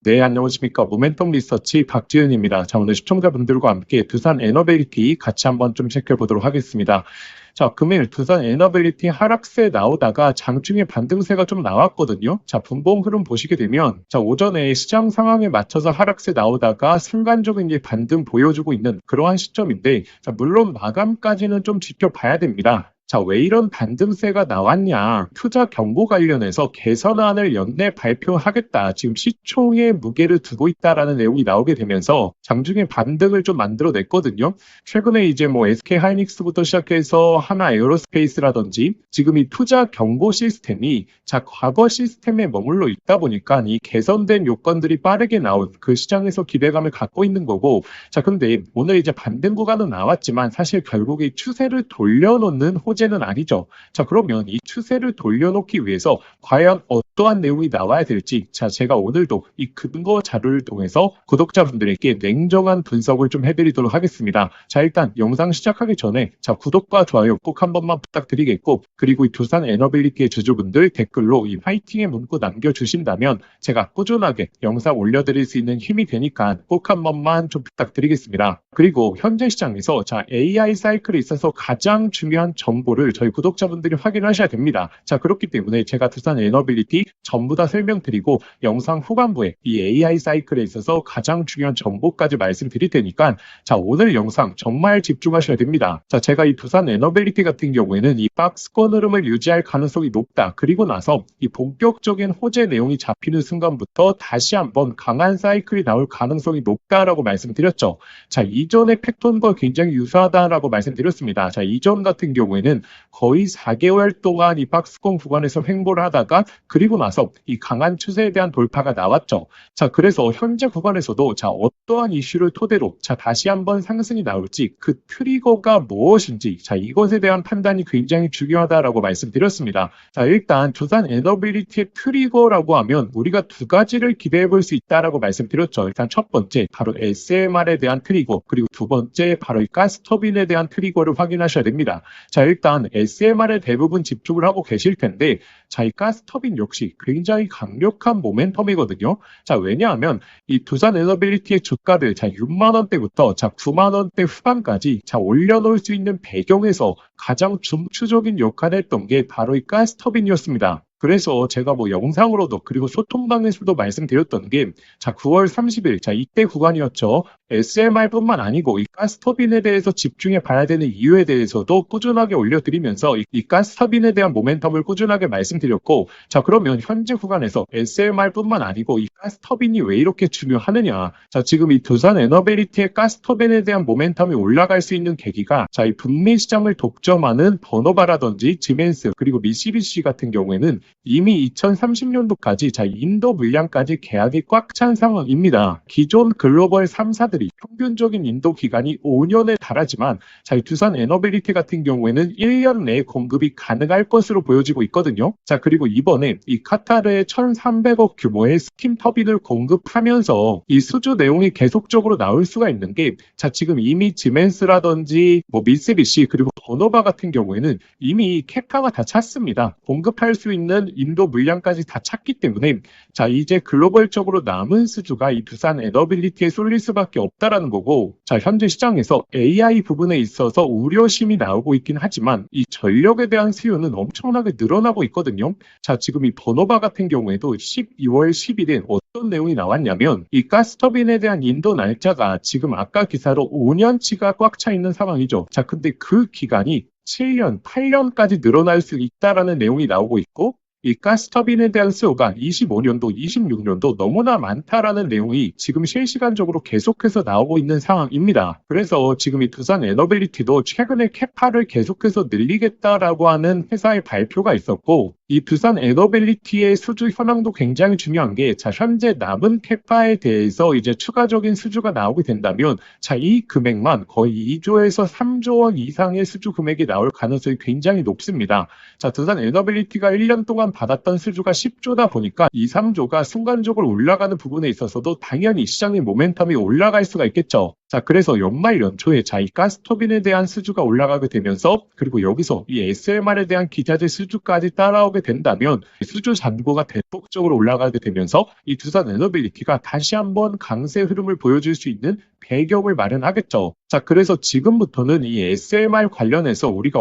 네, 안녕하십니까. 모멘텀 리서치 박지은입니다. 자, 오늘 시청자분들과 함께 두산 에너빌리티 같이 한번 좀 체크해보도록 하겠습니다. 자, 금일 두산 에너빌리티 하락세 나오다가 장중에 반등세가 좀 나왔거든요. 자, 분봉 흐름 보시게 되면, 자, 오전에 시장 상황에 맞춰서 하락세 나오다가 순간적인 반등 보여주고 있는 그러한 시점인데, 자, 물론 마감까지는 좀 지켜봐야 됩니다. 자, 왜 이런 반등세가 나왔냐? 투자 경고 관련해서 개선안을 연내 발표하겠다. 지금 시총에 무게를 두고 있다라는 내용이 나오게 되면서 장중에 반등을 좀 만들어냈거든요. 최근에 이제 뭐 SK 하이닉스부터 시작해서 하나 에어로스페이스라든지 지금 이 투자 경고 시스템이 자, 과거 시스템에 머물러 있다 보니까 이 개선된 요건들이 빠르게 나온 그 시장에서 기대감을 갖고 있는 거고, 자, 근데 오늘 이제 반등 구간은 나왔지만 사실 결국 이 추세를 돌려놓는 호재는 아니죠. 자, 그러면 이 추세를 돌려놓기 위해서 과연 어떠한 내용이 나와야 될지, 자, 제가 오늘도 이 근거 자료를 통해서 구독자분들에게 냉정한 분석을 좀 해드리도록 하겠습니다. 자, 일단 영상 시작하기 전에 자, 구독과 좋아요 꼭 한 번만 부탁드리겠고, 그리고 이 두산 에너빌리티의 주주분들 댓글로 이 화이팅의 문구 남겨주신다면 제가 꾸준하게 영상 올려드릴 수 있는 힘이 되니까 꼭 한 번만 좀 부탁드리겠습니다. 그리고 현재 시장에서 자, AI 사이클에 있어서 가장 중요한 정보를 저희 구독자분들이 확인하셔야 됩니다. 자, 그렇기 때문에 제가 두산 에너빌리티 전부 다 설명드리고 영상 후반부에 이 AI 사이클에 있어서 가장 중요한 정보까지 말씀드릴 테니까 자, 오늘 영상 정말 집중하셔야 됩니다. 자, 제가 이 두산 에너빌리티 같은 경우에는 이 박스권 흐름을 유지할 가능성이 높다. 그리고 나서 이 본격적인 호재 내용이 잡히는 순간부터 다시 한번 강한 사이클이 나올 가능성이 높다라고 말씀드렸죠. 자, 이전의 패턴과 굉장히 유사하다라고 말씀드렸습니다. 자, 이전 같은 경우에는 거의 4개월 동안 이 박스권 구간에서 횡보를 하다가 그리고 나서 이 강한 추세에 대한 돌파가 나왔죠. 자, 그래서 현재 구간에서도 자, 어떠한 이슈를 토대로 자, 다시 한번 상승이 나올지 그 트리거가 무엇인지 자, 이것에 대한 판단이 굉장히 중요하다라고 말씀드렸습니다. 자, 일단 두산 에너빌리티의 트리거라고 하면 우리가 두 가지를 기대해 볼 수 있다라고 말씀드렸죠. 일단 첫 번째 바로 SMR에 대한 트리거, 그리고 두 번째 바로 이 가스터빈에 대한 트리거를 확인하셔야 됩니다. 자, 일단 SMR에 대부분 집중을 하고 계실 텐데 자, 이 가스터빈 역시 굉장히 강력한 모멘텀이거든요. 자, 왜냐하면 이 두산 에너빌리티의 주가를 자, 6만 원대부터 자, 9만 원대 후반까지 자, 올려놓을 수 있는 배경에서 가장 중추적인 역할을 했던 게 바로 이 가스터빈이었습니다. 그래서 제가 뭐 영상으로도 그리고 소통방에서도 말씀드렸던 게 자, 9월 30일 자, 이때 구간이었죠. SMR뿐만 아니고 이 가스터빈에 대해서 집중해 봐야 되는 이유에 대해서도 꾸준하게 올려드리면서 이 가스터빈에 대한 모멘텀을 꾸준하게 말씀드렸고, 자, 그러면 현재 구간에서 SMR뿐만 아니고 이 가스터빈이 왜 이렇게 중요하느냐? 자, 지금 이 두산 에너빌리티의 가스터빈에 대한 모멘텀이 올라갈 수 있는 계기가 자, 이 북미 시장을 독점하는 버너바라든지 지멘스 그리고 미쓰비시 같은 경우에는 이미 2030년도까지 자, 인도 물량까지 계약이 꽉 찬 상황입니다. 기존 글로벌 3사들이 평균적인 인도 기간이 5년에 달하지만 자, 이 두산 에너빌리티 같은 경우에는 1년 내에 공급이 가능할 것으로 보여지고 있거든요. 자, 그리고 이번에 이 카타르에 1,300억 규모의 스팀 터빈을 공급하면서 이 수주 내용이 계속적으로 나올 수가 있는 게 자, 지금 이미 지멘스라든지 뭐 미쓰비시 그리고 버너바 같은 경우에는 이미 캐파가 다 찼습니다. 공급할 수 있는 인도 물량까지 다 찼기 때문에 자, 이제 글로벌적으로 남은 수주가 이 두산 에너빌리티에 쏠릴 수밖에 없다라는 거고, 자, 현재 시장에서 AI 부분에 있어서 우려심이 나오고 있긴 하지만 이 전력에 대한 수요는 엄청나게 늘어나고 있거든요. 자, 지금 이 버너바 같은 경우에도 12월 10일에 어떤 내용이 나왔냐면 이 가스터빈에 대한 인도 날짜가 지금 아까 기사로 5년치가 꽉 차 있는 상황이죠. 자, 근데 그 기간이 7년, 8년까지 늘어날 수 있다라는 내용이 나오고 있고, 이 가스터빈에 대한 수요가 25년도, 26년도 너무나 많다라는 내용이 지금 실시간적으로 계속해서 나오고 있는 상황입니다. 그래서 지금 이 두산 에너빌리티도 최근에 캐파를 계속해서 늘리겠다라고 하는 회사의 발표가 있었고, 이 두산 에너빌리티의 수주 현황도 굉장히 중요한 게 자, 현재 남은 캐파에 대해서 이제 추가적인 수주가 나오게 된다면 자, 이 금액만 거의 2조에서 3조 원 이상의 수주 금액이 나올 가능성이 굉장히 높습니다. 자, 두산 에너빌리티가 1년 동안 받았던 수주가 10조다 보니까 2, 3조가 순간적으로 올라가는 부분에 있어서도 당연히 시장의 모멘텀이 올라갈 수가 있겠죠. 자, 그래서 연말 연초에 이 가스터빈에 대한 수주가 올라가게 되면서 그리고 여기서 이 SMR에 대한 기자재 수주까지 따라오게 된다면 수주 잔고가 대폭적으로 올라가게 되면서 이 두산 에너빌리티가 다시 한번 강세 흐름을 보여줄 수 있는 배경을 마련하겠죠. 자, 그래서 지금부터는 이 SMR 관련해서 우리가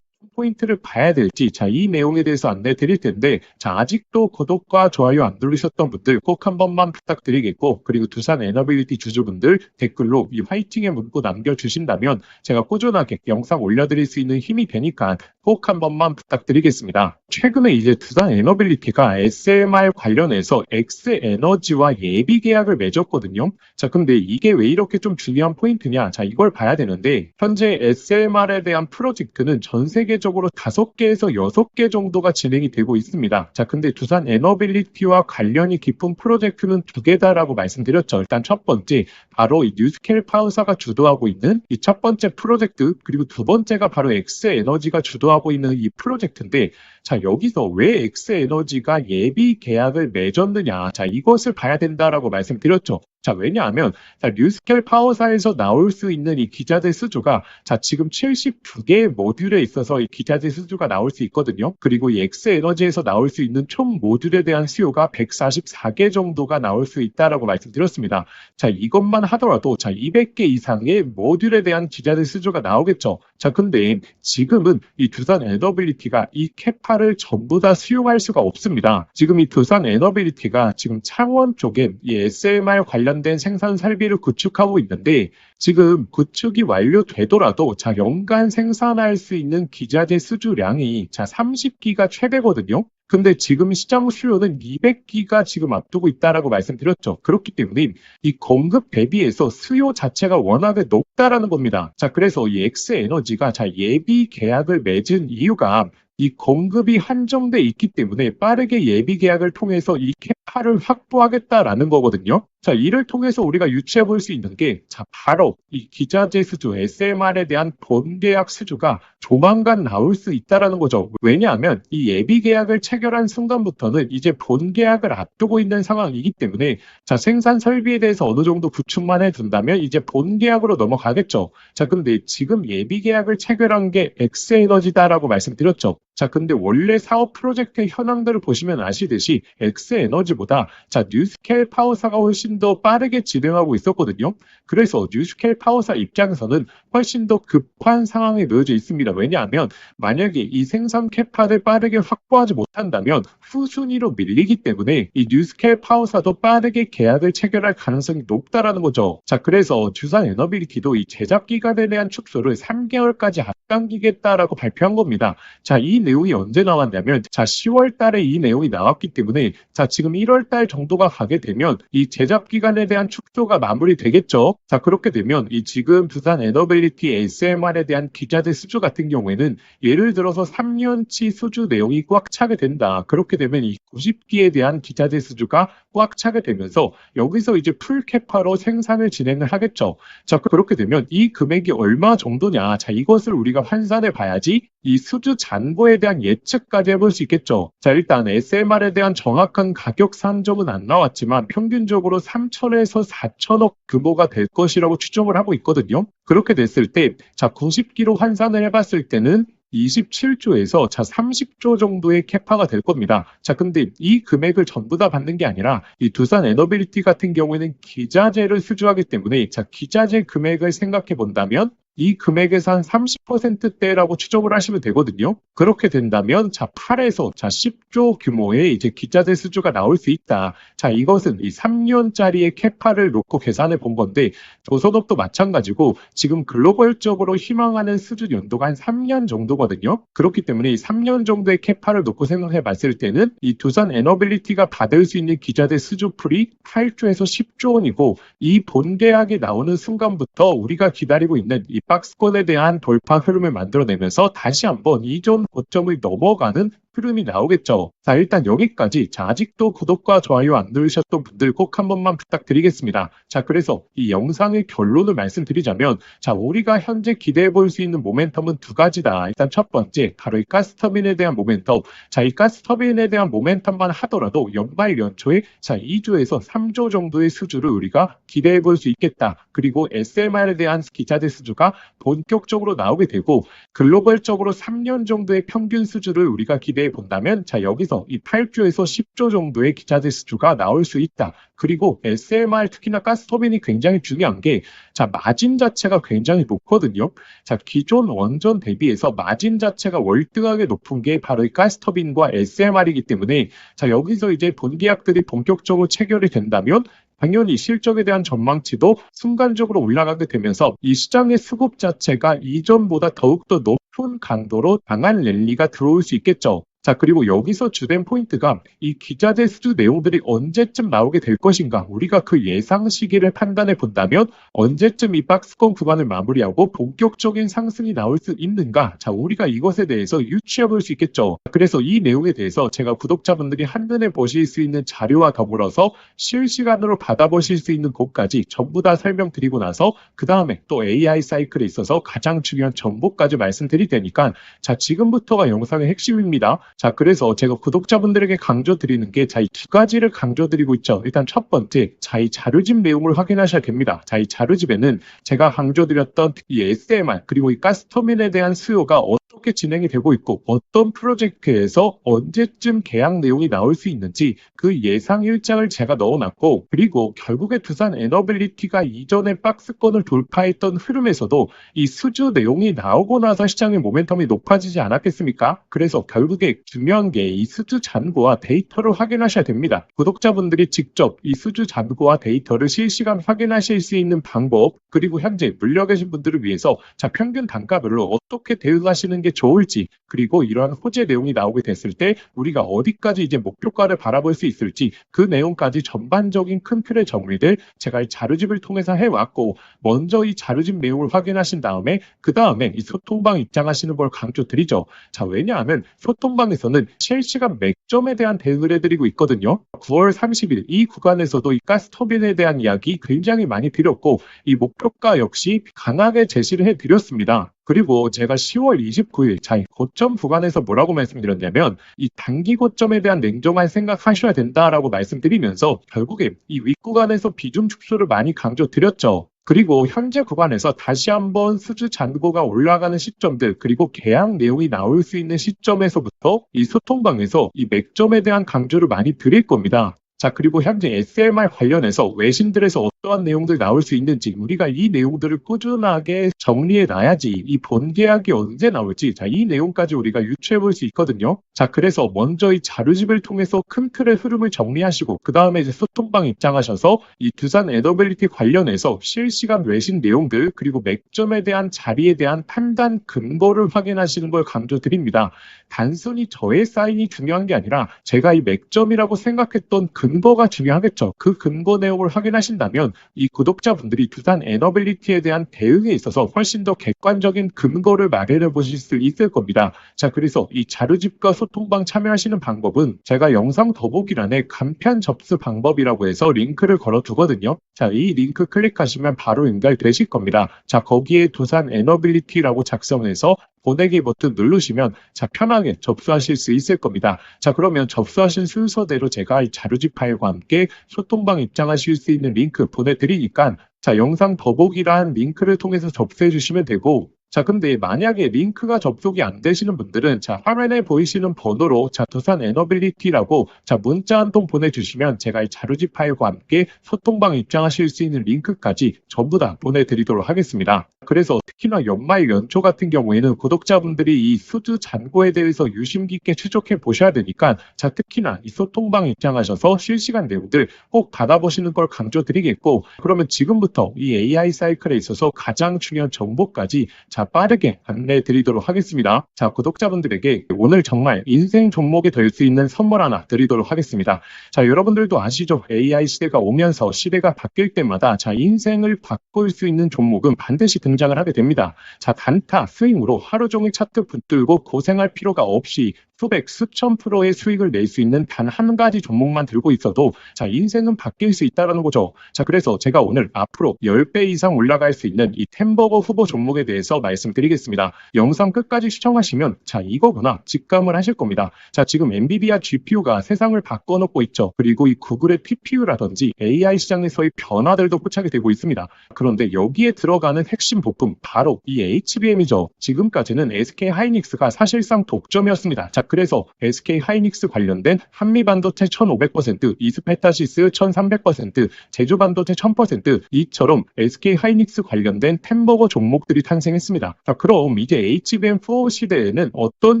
포인트를 봐야 될지, 자, 이 내용에 대해서 안내 드릴 텐데, 자, 아직도 구독과 좋아요 안 누르셨던 분들 꼭 한 번만 부탁드리겠고, 그리고 두산 에너빌리티 주주분들 댓글로 이 화이팅의 문구 남겨주신다면 제가 꾸준하게 영상 올려드릴 수 있는 힘이 되니까 꼭 한 번만 부탁드리겠습니다. 최근에 이제 두산 에너빌리티가 SMR 관련해서 엑스에너지와 예비 계약을 맺었거든요. 자, 근데 이게 왜 이렇게 좀 중요한 포인트냐? 자, 이걸 봐야 되는데, 현재 SMR에 대한 프로젝트는 전 세계적으로 5개에서 6개 정도가 진행이 되고 있습니다. 자, 근데 두산 에너빌리티와 관련이 깊은 프로젝트는 2개다라고 말씀드렸죠. 일단 첫 번째, 바로 이 뉴스케일 파워사가 주도하고 있는 이 첫 번째 프로젝트, 그리고 두 번째가 바로 엑스에너지가 주도하고 있는 이 프로젝트인데, 자, 여기서 왜 엑스에너지가 예비 계약을 맺었느냐? 자, 이것을 봐야 된다라고 말씀드렸죠. 자, 왜냐하면 자, 뉴스케일 파워사에서 나올 수 있는 이 기자재 수주가 자, 지금 72개의 모듈에 있어서 이 기자재 수주가 나올 수 있거든요. 그리고 이 엑스에너지에서 나올 수 있는 총 모듈에 대한 수요가 144개 정도가 나올 수 있다라고 말씀드렸습니다. 자, 이것만 하더라도 자, 200개 이상의 모듈에 대한 기자재 수주가 나오겠죠. 자, 근데 지금은 이 두산 에너빌리티가 이 캐파를 전부 다 수용할 수가 없습니다. 지금 이 두산 에너빌리티가 지금 창원 쪽에 이 SMR 관련된 생산 설비를 구축하고 있는데 지금 구축이 완료되더라도 자, 연간 생산할 수 있는 기자재 수주량이 자, 30기가 최대거든요. 근데 지금 시장 수요는 200기가 지금 앞두고 있다라고 말씀드렸죠. 그렇기 때문에 이 공급 대비해서 수요 자체가 워낙에 높다라는 겁니다. 자, 그래서 이 엑스에너지가 자, 예비 계약을 맺은 이유가 이 공급이 한정돼 있기 때문에 빠르게 예비 계약을 통해서 이 캐파를 확보하겠다라는 거거든요. 자, 이를 통해서 우리가 유추해 볼 수 있는 게, 자, 바로 이 기자재 수주, SMR에 대한 본계약 수주가 조만간 나올 수 있다라는 거죠. 왜냐하면 이 예비 계약을 체결한 순간부터는 이제 본계약을 앞두고 있는 상황이기 때문에, 자, 생산 설비에 대해서 어느 정도 구축만 해둔다면 이제 본계약으로 넘어가겠죠. 자, 근데 지금 예비 계약을 체결한 게 엑스에너지다라고 말씀드렸죠. 자, 근데 원래 사업 프로젝트의 현황들을 보시면 아시듯이 엑스에너지보다 자, 뉴스케일 파워사가 훨씬 더 빠르게 진행하고 있었거든요. 그래서 뉴스케일 파워사 입장에서는 훨씬 더 급한 상황에 놓여져 있습니다. 왜냐하면 만약에 이 생산 캐파를 빠르게 확보하지 못한다면 후순위로 밀리기 때문에 이 뉴스케일 파워사도 빠르게 계약을 체결할 가능성이 높다라는 거죠. 자, 그래서 두산 에너빌리티도 이 제작 기간에 대한 축소를 3개월까지 앞당기겠다라고 발표한 겁니다. 자, 이 내용이 언제 나왔냐면 자, 10월 달에 이 내용이 나왔기 때문에 자, 지금 1월 달 정도가 가게 되면 이 제작 기간에 대한 축소가 마무리되겠죠. 자, 그렇게 되면 이 지금 두산 에너빌리티 SMR에 대한 기자재 수주 같은 경우에는 예를 들어서 3년치 수주 내용이 꽉 차게 된다. 그렇게 되면 이 90기에 대한 기자재 수주가 꽉 차게 되면서 여기서 이제 풀캐파로 생산을 진행을 하겠죠. 자, 그렇게 되면 이 금액이 얼마 정도냐? 자, 이것을 우리가 환산해 봐야지 이 수주 잔고에 대한 예측까지 해볼 수 있겠죠. 자, 일단 SMR에 대한 정확한 가격 산정은 안 나왔지만 평균적으로 3천에서 4천억 규모가 될 것이라고 추정을 하고 있거든요. 그렇게 됐을 때, 자, 90기로 환산을 해봤을 때는 27조에서 자 30조 정도의 캐파가 될 겁니다. 자, 근데 이 금액을 전부 다 받는 게 아니라 이 두산 에너빌리티 같은 경우에는 기자재를 수주하기 때문에 자, 기자재 금액을 생각해 본다면 이 금액에서 한 30%대라고 추정을 하시면 되거든요. 그렇게 된다면 자, 8에서 자, 10조 규모의 이제 기자재 수주가 나올 수 있다. 자, 이것은 이 3년짜리의 캐파를 놓고 계산해 본 건데 조선업도 마찬가지고 지금 글로벌적으로 희망하는 수주 연도가 한 3년 정도거든요. 그렇기 때문에 이 3년 정도의 캐파를 놓고 생각해 봤을 때는 이 두산 에너빌리티가 받을 수 있는 기자재 수주풀이 8조에서 10조 원이고 이 본계약이 나오는 순간부터 우리가 기다리고 있는 이 박스권에 대한 돌파 흐름을 만들어내면서 다시 한번 이전 고점을 넘어가는 흐름이 나오겠죠. 자, 일단 여기까지. 자, 아직도 구독과 좋아요 안 누르셨던 분들 꼭 한 번만 부탁드리겠습니다. 자, 그래서 이 영상의 결론을 말씀드리자면, 자, 우리가 현재 기대해 볼 수 있는 모멘텀은 두 가지다. 일단 첫 번째, 바로 이 가스터빈에 대한 모멘텀. 자, 이 가스터빈에 대한 모멘텀만 하더라도 연말 연초에 자, 2조에서 3조 정도의 수주를 우리가 기대해 볼 수 있겠다. 그리고 SMR에 대한 기자재 수주가 본격적으로 나오게 되고, 글로벌적으로 3년 정도의 평균 수주를 우리가 기대해 본다면, 자, 여기서 이 8조에서 10조 정도의 기자재 수주가 나올 수 있다. 그리고 SMR 특히나 가스터빈이 굉장히 중요한 게, 자, 마진 자체가 굉장히 높거든요. 자, 기존 원전 대비해서 마진 자체가 월등하게 높은 게 바로 이 가스터빈과 SMR이기 때문에, 자, 여기서 이제 본계약들이 본격적으로 체결이 된다면 당연히 실적에 대한 전망치도 순간적으로 올라가게 되면서 이 시장의 수급 자체가 이전보다 더욱더 높은 강도로 강한 랠리가 들어올 수 있겠죠. 자, 그리고 여기서 주된 포인트가 이 기자재 수주 내용들이 언제쯤 나오게 될 것인가. 우리가 그 예상 시기를 판단해 본다면 언제쯤 이 박스권 구간을 마무리하고 본격적인 상승이 나올 수 있는가. 자, 우리가 이것에 대해서 유추해 볼 수 있겠죠. 그래서 이 내용에 대해서 제가 구독자분들이 한눈에 보실 수 있는 자료와 더불어서 실시간으로 받아보실 수 있는 곳까지 전부 다 설명드리고 나서 그 다음에 또 AI 사이클에 있어서 가장 중요한 정보까지 말씀드릴 테니까, 자, 지금부터가 영상의 핵심입니다. 자, 그래서 제가 구독자분들에게 강조드리는 게, 자, 이 두 가지를 강조드리고 있죠. 일단 첫 번째, 자, 이 자료집 내용을 확인하셔야 됩니다. 자, 이 자료집에는 제가 강조드렸던 이 SMR 그리고 이 가스터빈에 대한 수요가 어떻게 진행이 되고 있고 어떤 프로젝트에서 언제쯤 계약 내용이 나올 수 있는지 그 예상 일정을 제가 넣어놨고, 그리고 결국에 두산 에너빌리티가 이전에 박스권을 돌파했던 흐름에서도 이 수주 내용이 나오고 나서 시장의 모멘텀이 높아지지 않았겠습니까? 그래서 결국에 중요한 게 이 수주 잔고와 데이터를 확인하셔야 됩니다. 구독자분들이 직접 이 수주 잔고와 데이터를 실시간 확인하실 수 있는 방법, 그리고 현재 물려 계신 분들을 위해서 자, 평균 단가별로 어떻게 대응하시는 게 좋을지, 그리고 이러한 호재 내용이 나오게 됐을 때 우리가 어디까지 이제 목표가를 바라볼 수 있을지 그 내용까지 전반적인 큰 틀의 정리를 제가 이 자료집을 통해서 해왔고, 먼저 이 자료집 내용을 확인하신 다음에 그 다음에 이 소통방 입장하시는 걸 강조드리죠. 자, 왜냐하면 소통방에서는 실시간 맥점에 대한 대응을 해드리고 있거든요. 9월 30일 이 구간에서도 이 가스터빈에 대한 이야기 굉장히 많이 드렸고, 이 목표가 역시 강하게 제시를 해드렸습니다. 그리고 제가 10월 29일 자, 이 고점 구간에서 뭐라고 말씀드렸냐면, 이 단기 고점에 대한 냉정한 생각하셔야 된다라고 말씀드리면서 결국에 이 윗구간에서 비중 축소를 많이 강조드렸죠. 그리고 현재 구간에서 다시 한번 수주 잔고가 올라가는 시점들, 그리고 계약 내용이 나올 수 있는 시점에서부터 이 소통방에서 이 맥점에 대한 강조를 많이 드릴 겁니다. 자, 그리고 현재 SMR 관련해서 외신들에서 어떠한 내용들이 나올 수 있는지 우리가 이 내용들을 꾸준하게 정리해 놔야지 이 본계약이 언제 나올지, 자, 이 내용까지 우리가 유추해 볼 수 있거든요. 자, 그래서 먼저 이 자료집을 통해서 큰 틀의 흐름을 정리하시고 그 다음에 이제 소통방 입장하셔서 이 두산 에너빌리티 관련해서 실시간 외신 내용들, 그리고 맥점에 대한 자리에 대한 판단 근거를 확인하시는 걸 강조드립니다. 단순히 저의 사인이 중요한 게 아니라 제가 이 맥점이라고 생각했던 근거가 중요하겠죠. 그 근거 내용을 확인하신다면 이 구독자분들이 두산 에너빌리티에 대한 대응에 있어서 훨씬 더 객관적인 근거를 마련해 보실 수 있을 겁니다. 자, 그래서 이 자료집과 소통방 참여하시는 방법은 제가 영상 더보기란에 간편 접수 방법이라고 해서 링크를 걸어 두거든요. 자, 이 링크 클릭하시면 바로 연결되실 겁니다. 자, 거기에 두산 에너빌리티라고 작성해서 보내기 버튼 누르시면 자, 편하게 접수하실 수 있을 겁니다. 자, 그러면 접수하신 순서대로 제가 이 자료집 파일과 함께 소통방 입장하실 수 있는 링크 보내드리니까, 자, 영상 더보기란 링크를 통해서 접수해 주시면 되고, 자, 근데 만약에 링크가 접속이 안 되시는 분들은 자, 화면에 보이시는 번호로 자, 두산 에너빌리티라고 자, 문자 한 통 보내주시면 제가 이 자료집 파일과 함께 소통방 입장하실 수 있는 링크까지 전부 다 보내드리도록 하겠습니다. 그래서 특히나 연말 연초 같은 경우에는 구독자분들이 이 수주 잔고에 대해서 유심 깊게 추적해 보셔야 되니까, 자, 특히나 이 소통방 입장하셔서 실시간 내용들 꼭 받아보시는 걸 강조드리겠고, 그러면 지금부터 이 AI 사이클에 있어서 가장 중요한 정보까지 자, 빠르게 안내해 드리도록 하겠습니다. 자, 구독자분들에게 오늘 정말 인생 종목이 될 수 있는 선물 하나 드리도록 하겠습니다. 자, 여러분들도 아시죠? AI 시대가 오면서 시대가 바뀔 때마다 자, 인생을 바꿀 수 있는 종목은 반드시 등장을 하게 됩니다. 자, 단타 스윙으로 하루 종일 차트 붙들고 고생할 필요가 없이 수백, 수천 프로의 수익을 낼 수 있는 단 한 가지 종목만 들고 있어도 자, 인생은 바뀔 수 있다는 거죠. 자, 그래서 제가 오늘 앞으로 10배 이상 올라갈 수 있는 이 템버거 후보 종목에 대해서 말씀드리겠습니다. 영상 끝까지 시청하시면 자, 이거구나 직감을 하실 겁니다. 자, 지금 엔비디아 GPU가 세상을 바꿔놓고 있죠. 그리고 이 구글의 TPU라든지 AI 시장에서의 변화들도 포착이 되고 있습니다. 그런데 여기에 들어가는 핵심 부품 바로 이 HBM이죠. 지금까지는 SK 하이닉스가 사실상 독점이었습니다. 자, 그래서 SK 하이닉스 관련된 한미반도체 1500%, 이스페타시스 1300%, 제주반도체 1000% 이처럼 SK 하이닉스 관련된 템버거 종목들이 탄생했습니다. 자, 그럼 이제 HBM4 시대에는 어떤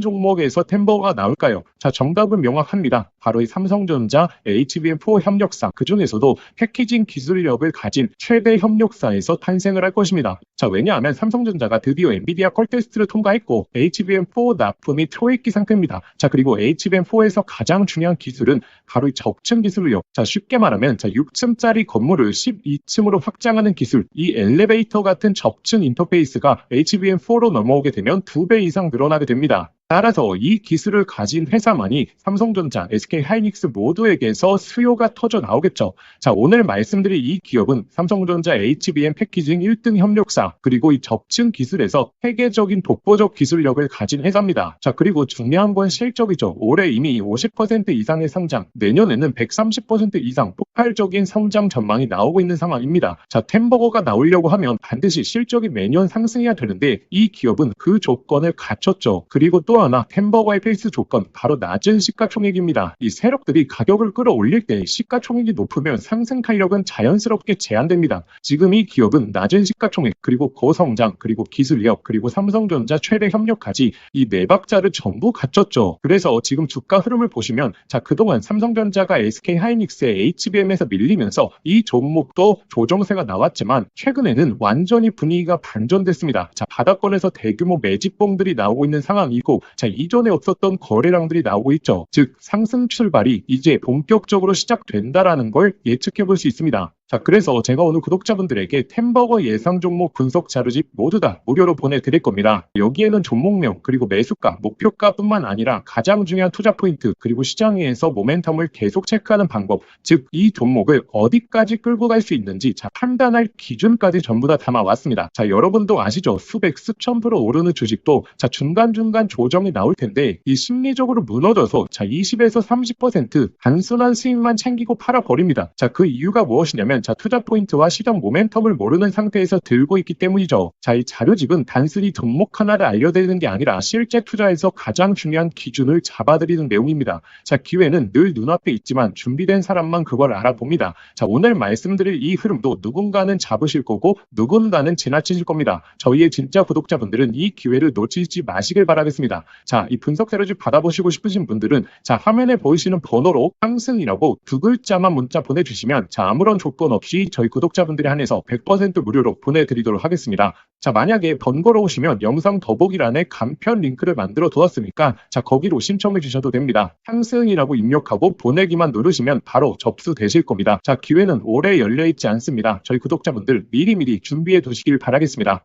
종목에서 템버거가 나올까요? 자, 정답은 명확합니다. 바로 이 삼성전자 HBM4 협력사, 그 중에서도 패키징 기술력을 가진 최대 협력사에서 탄생을 할 것입니다. 자, 왜냐하면 삼성전자가 드디어 엔비디아 컬 테스트를 통과했고 HBM4 납품이 초읽기 상태입니다. 자, 그리고 HBM4에서 가장 중요한 기술은 바로 이 적층 기술력. 자, 쉽게 말하면 자, 6층짜리 건물을 12층으로 확장하는 기술, 이 엘리베이터 같은 적층 인터페이스가 HBM4로 넘어오게 되면 2배 이상 늘어나게 됩니다. 따라서 이 기술을 가진 회사만이 삼성전자, SK 하이닉스 모두에게서 수요가 터져 나오겠죠. 자, 오늘 말씀드릴 이 기업은 삼성전자 HBM 패키징 1등 협력사, 그리고 이 적층 기술에서 세계적인 독보적 기술력을 가진 회사입니다. 자, 그리고 중요한 건 실적이죠. 올해 이미 50% 이상의 성장, 내년에는 130% 이상 폭발적인 성장 전망이 나오고 있는 상황입니다. 자, 템버거가 나오려고 하면 반드시 실적이 매년 상승해야 되는데 이 기업은 그 조건을 갖췄죠. 그리고 또 하나 템버거의 필수 조건 바로 낮은 시가총액입니다. 이 세력들이 가격을 끌어올릴 때 시가총액이 높으면 상승 탄력은 자연스럽게 제한됩니다. 지금 이 기업은 낮은 시가총액 그리고 고성장 그리고 기술력 그리고 삼성전자 최대 협력까지 이 네 박자를 전부 갖췄죠. 그래서 지금 주가 흐름을 보시면 자, 그동안 삼성전자가 SK 하이닉스의 HBM에서 밀리면서 이 종목도 조정세가 나왔지만 최근에는 완전히 분위기가 반전됐습니다. 자, 바닥권에서 대규모 매집봉들이 나오고 있는 상황이고 자, 이전에 없었던 거래량들이 나오고 있죠. 즉, 상승 출발이 이제 본격적으로 시작된다라는 걸 예측해 볼 수 있습니다. 자, 그래서 제가 오늘 구독자분들에게 템버거 예상 종목 분석 자료집 모두 다 무료로 보내드릴 겁니다. 여기에는 종목명 그리고 매수가, 목표가뿐만 아니라 가장 중요한 투자 포인트 그리고 시장에서 모멘텀을 계속 체크하는 방법, 즉 이 종목을 어디까지 끌고 갈 수 있는지 자, 판단할 기준까지 전부 다 담아왔습니다. 자, 여러분도 아시죠? 수백, 수천 프로 오르는 주식도 자, 중간중간 조정이 나올 텐데 이 심리적으로 무너져서 자, 20에서 30% 단순한 수익만 챙기고 팔아버립니다. 자, 그 이유가 무엇이냐면 자, 투자 포인트와 시장 모멘텀을 모르는 상태에서 들고 있기 때문이죠. 자, 이 자료집은 단순히 종목 하나를 알려드리는 게 아니라 실제 투자에서 가장 중요한 기준을 잡아드리는 내용입니다. 자, 기회는 늘 눈앞에 있지만 준비된 사람만 그걸 알아봅니다. 자, 오늘 말씀드릴 이 흐름도 누군가는 잡으실 거고 누군가는 지나치실 겁니다. 저희의 진짜 구독자분들은 이 기회를 놓치지 마시길 바라겠습니다. 자, 이 분석 자료집 받아보시고 싶으신 분들은 자, 화면에 보이시는 번호로 상승이라고 두 글자만 문자 보내주시면 자, 아무런 조건 없이 저희 구독자분들에 한해서 100% 무료로 보내드리도록 하겠습니다. 자, 만약에 번거로우시면 영상 더보기란에 간편 링크를 만들어 두었으니까 자, 거기로 신청해 주셔도 됩니다. 상승이라고 입력하고 보내기만 누르시면 바로 접수되실 겁니다. 자, 기회는 오래 열려있지 않습니다. 저희 구독자분들 미리미리 준비해 두시길 바라겠습니다.